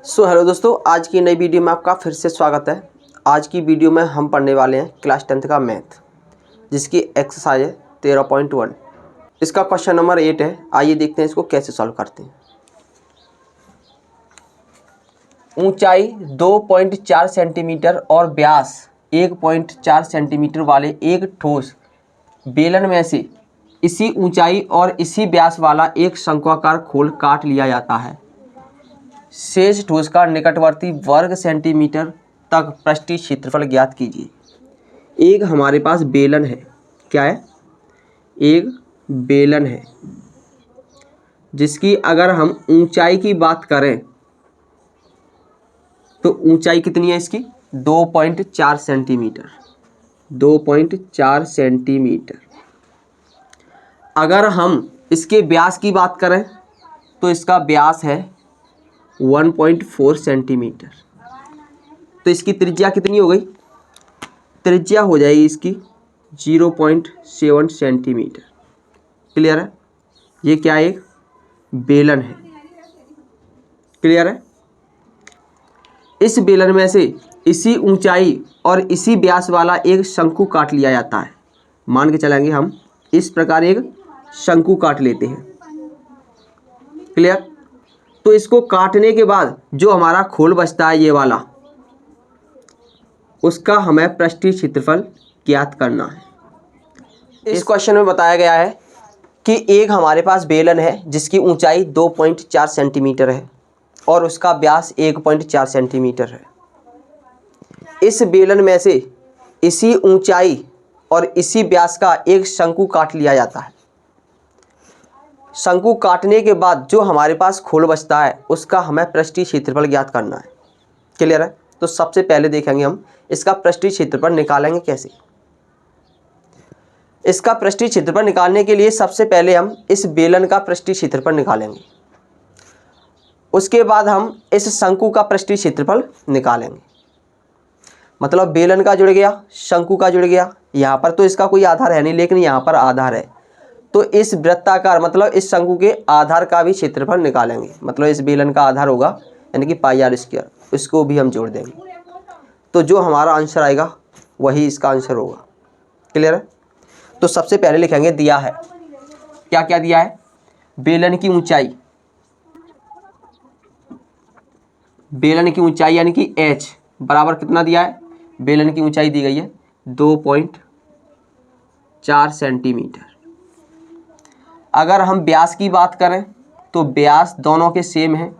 Hello दोस्तों, आज की नई वीडियो में आपका फिर से स्वागत है। आज की वीडियो में हम पढ़ने वाले हैं क्लास 10th का मैथ, जिसकी एक्सरसाइज है 13.1। इसका क्वेश्चन नंबर 8 है। आइए देखते हैं इसको कैसे सॉल्व करते हैं। ऊंचाई 2.4 सेंटीमीटर और व्यास 1.4 सेंटीमीटर वाले एक ठोस बेलन में से इसी ऊंचाई और इसी व्यास वाला एक शंक्वाकार खोल काट लिया जाता है। शेष ठोस का निकटवर्ती वर्ग सेंटीमीटर तक पृष्ठीय क्षेत्रफल ज्ञात कीजिए। एक हमारे पास बेलन है। क्या है? एक बेलन है जिसकी अगर हम ऊंचाई की बात करें तो ऊंचाई कितनी है इसकी? 2.4 सेंटीमीटर। 2.4 सेंटीमीटर। अगर हम इसके व्यास की बात करें तो इसका व्यास है 1.4 सेंटीमीटर। तो इसकी त्रिज्या कितनी हो गई? त्रिज्या हो जाएगी इसकी 0.7 सेंटीमीटर। क्लियर है? ये क्या है? एक बेलन है। क्लियर है? इस बेलन में से इसी ऊंचाई और इसी व्यास वाला एक शंकु काट लिया जाता है। मान के चलेंगे हम इस प्रकार एक शंकु काट लेते हैं। क्लियर? तो इसको काटने के बाद जो हमारा खोल बचता है ये वाला, उसका हमें पृष्ठीय क्षेत्रफल ज्ञात करना है। इस क्वेश्चन में बताया गया है कि एक हमारे पास बेलन है जिसकी ऊंचाई 2.4 सेंटीमीटर है और उसका व्यास 1.4 सेंटीमीटर है। इस बेलन में से इसी ऊंचाई और इसी व्यास का एक शंकु काट लिया जाता है। शंकु काटने के बाद जो हमारे पास खोल बचता है उसका हमें पृष्ठीय क्षेत्रफल ज्ञात करना है। क्लियर है? तो सबसे पहले देखेंगे हम इसका पृष्ठीय क्षेत्रफल निकालेंगे कैसे। इसका पृष्ठीय क्षेत्रफल निकालने के लिए सबसे पहले हम इस बेलन का पृष्ठीय क्षेत्रफल निकालेंगे। उसके बाद हम इस शंकु का पृष्ठीय क्षेत्रफल निकालेंगे। मतलब बेलन का जुड़ गया, शंकु का जुड़ गया। यहाँ पर तो इसका कोई आधार है नहीं, लेकिन यहाँ पर आधार है। तो इस वृत्ताकार मतलब इस शंकु के आधार का भी क्षेत्रफल निकालेंगे। मतलब इस बेलन का आधार होगा यानी कि पाई आर स्क्वायर, इसको भी हम जोड़ देंगे। तो जो हमारा आंसर आएगा वही इसका आंसर होगा। क्लियर है? तो सबसे पहले लिखेंगे दिया है। क्या क्या दिया है? बेलन की ऊंचाई, बेलन की ऊंचाई यानी कि h बराबर कितना दिया है? बेलन की ऊंचाई दी गई है 2.4 सेंटीमीटर। अगर हम व्यास की बात करें तो व्यास दोनों के सेम है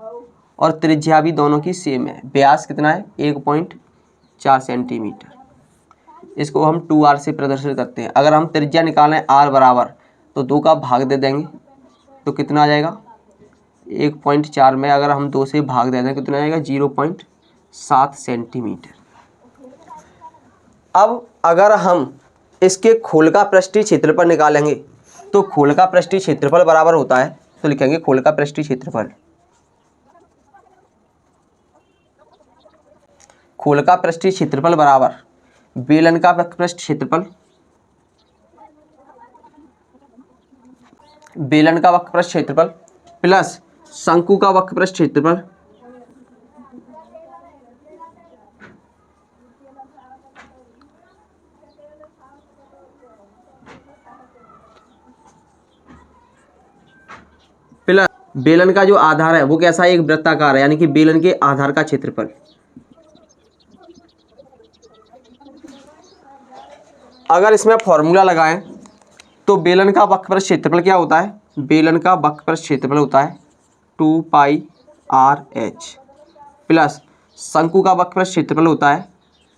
और त्रिज्या भी दोनों की सेम है। व्यास कितना है? 1.4 सेंटीमीटर। इसको हम 2r से प्रदर्शित करते हैं। अगर हम त्रिज्या निकालें r बराबर तो 2 का भाग दे देंगे तो कितना आ जाएगा? 1.4 में अगर हम 2 से भाग दे दें कितना आएगा? 0.7 सेंटीमीटर। अब अगर हम इसके खोल का पृष्ठीय क्षेत्रफल निकालेंगे तो खोल का पृष्ठीय क्षेत्रफल बराबर होता है, तो लिखेंगे खोल का पृष्ठीय क्षेत्रफल। खोल का पृष्ठीय क्षेत्रफल बराबर बेलन का वक्रपृष्ठ क्षेत्रफल, बेलन का वक्रपृष्ठ क्षेत्रफल प्लस शंकु का वक्रपृष्ठ क्षेत्रफल प्लस बेलन का जो आधार है वो कैसा है? एक वृत्ताकार है यानी कि बेलन के आधार का क्षेत्रफल। अगर इसमें फॉर्मूला लगाएं तो बेलन का वक्रपृष्ठ क्षेत्रफल क्या होता है? बेलन का वक्रपृष्ठ क्षेत्रफल होता है 2πrh प्लस शंकु का वक्रपृष्ठ क्षेत्रफल होता है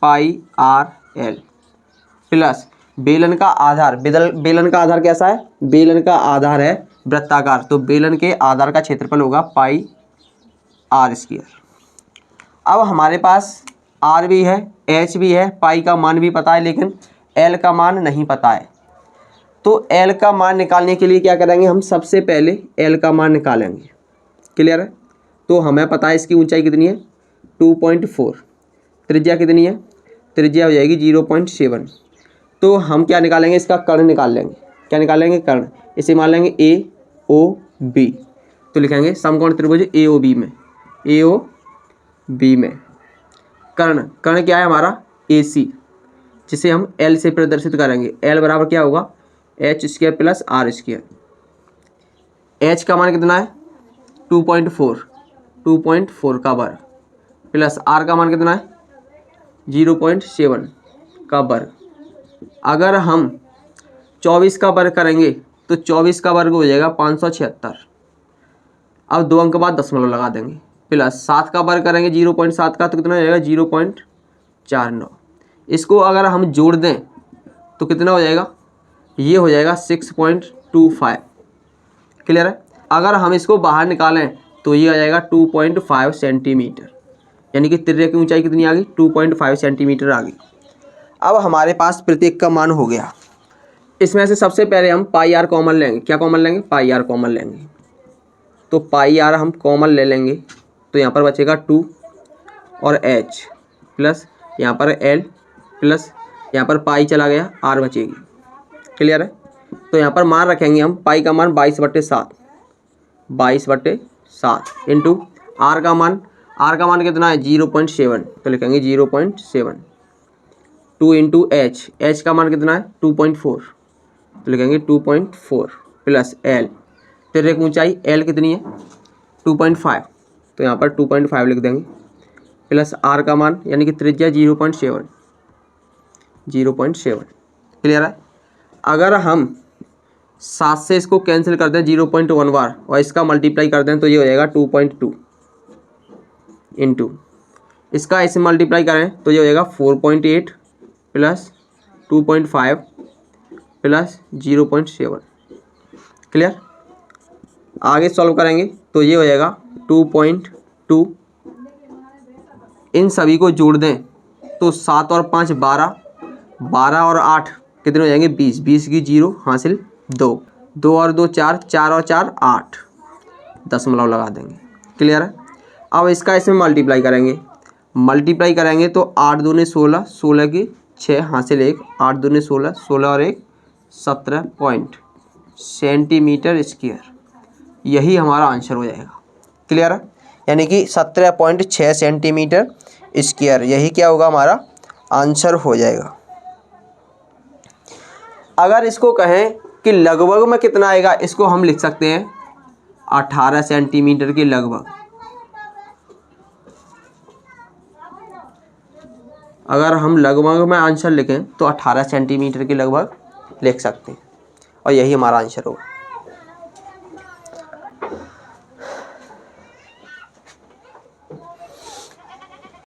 πrl प्लस बेलन का आधार, बेलन का आधार कैसा है? बेलन का आधार है वृत्ताकार, तो बेलन के आधार का क्षेत्रफल होगा पाई आर स्क्वायर। अब हमारे पास r भी है, h भी है, पाई का मान भी पता है, लेकिन l का मान नहीं पता है। तो l का मान निकालने के लिए क्या करेंगे? हम सबसे पहले l का मान निकालेंगे। क्लियर है? तो हमें पता है इसकी ऊंचाई कितनी है? 2.4। त्रिज्या कितनी है? त्रिज्या हो जाएगी 0.7। तो हम क्या निकालेंगे? इसका कर्ण निकाल लेंगे। क्या निकालेंगे? कर्ण। इसे मान लेंगे AOB। तो लिखेंगे समकोण त्रिभुज AOB में AO बी में। कर्ण, कर्ण क्या है हमारा AC, जिसे हम L से प्रदर्शित करेंगे। L बराबर क्या होगा h² प्लस r²। h का मान कितना है 2.4 का वर्ग प्लस r का मान कितना है 0.7 का वर्ग। अगर हम 24 का वर्ग करेंगे तो 24 का वर्ग हो जाएगा 576। अब 2 अंक बाद दशमलव लगा देंगे, प्लस 7 का वर्ग करेंगे 0.7 का तो कितना हो जाएगा 0.49। इसको अगर हम जोड़ दें तो कितना हो जाएगा, ये हो जाएगा 6.25। क्लियर है। अगर हम इसको बाहर निकालें तो ये आ जाएगा 2.5 सेंटीमीटर, यानी कि त्रिज्या की ऊंचाई कितनी आ गई 2.5 सेंटीमीटर आ गई। अब हमारे पास प्रत्येक का मान हो गया। इसमें से सबसे पहले हम पाई आर कॉमन लेंगे। क्या कॉमन लेंगे, पाई आर कॉमन लेंगे। तो पाई आर हम कॉमन ले लेंगे तो यहाँ पर बचेगा 2 और h प्लस यहाँ पर l प्लस यहाँ पर पाई चला गया, r बचेगी। क्लियर है। तो यहाँ पर मान रखेंगे हम, पाई का मान 22/7 इंटू r का मान कितना है 0.7 तो लिखेंगे 0.7। 2 इंटू h का मान कितना है 2.4 तो लिखेंगे 2.4 प्लस l, त्रिज्या की ऊंचाई l कितनी है 2.5 तो यहाँ पर 2.5 लिख देंगे, प्लस r का मान यानी कि त्रिज्या 0.7। क्लियर है। अगर हम 7 से इसको कैंसिल कर दें 0.1 बार और इसका मल्टीप्लाई कर दें तो ये हो जाएगा 2.2 इंटू इसका ऐसे मल्टीप्लाई करें तो ये हो जाएगा 4.8 प्लस 2.5 प्लस 0.7। क्लियर। आगे सॉल्व करेंगे तो ये हो जाएगा 2.2। इन सभी को जोड़ दें तो 7 और 5 12, 12 और 8 कितने हो जाएंगे 20, 20 की 0 हासिल 2, 2 और 2 4, 4 और 4 8, दशमलव लगा देंगे। क्लियर है। अब इसका इसमें मल्टीप्लाई करेंगे तो 8 दूने 16, 16 की 6 हासिल 1, 8 दूने 16, 16 और 1 17 सेंटीमीटर स्क्वायर। यही हमारा आंसर हो जाएगा। क्लियर है। यानी कि 17.6 सेंटीमीटर स्क्वायर, यही क्या होगा हमारा आंसर हो जाएगा। अगर इसको कहें कि लगभग में कितना आएगा, इसको हम लिख सकते हैं 18 सेंटीमीटर के लगभग। अगर हम लगभग में आंसर लिखें तो 18 सेंटीमीटर के लगभग लिख सकते हैं और यही हमारा आंसर होगा।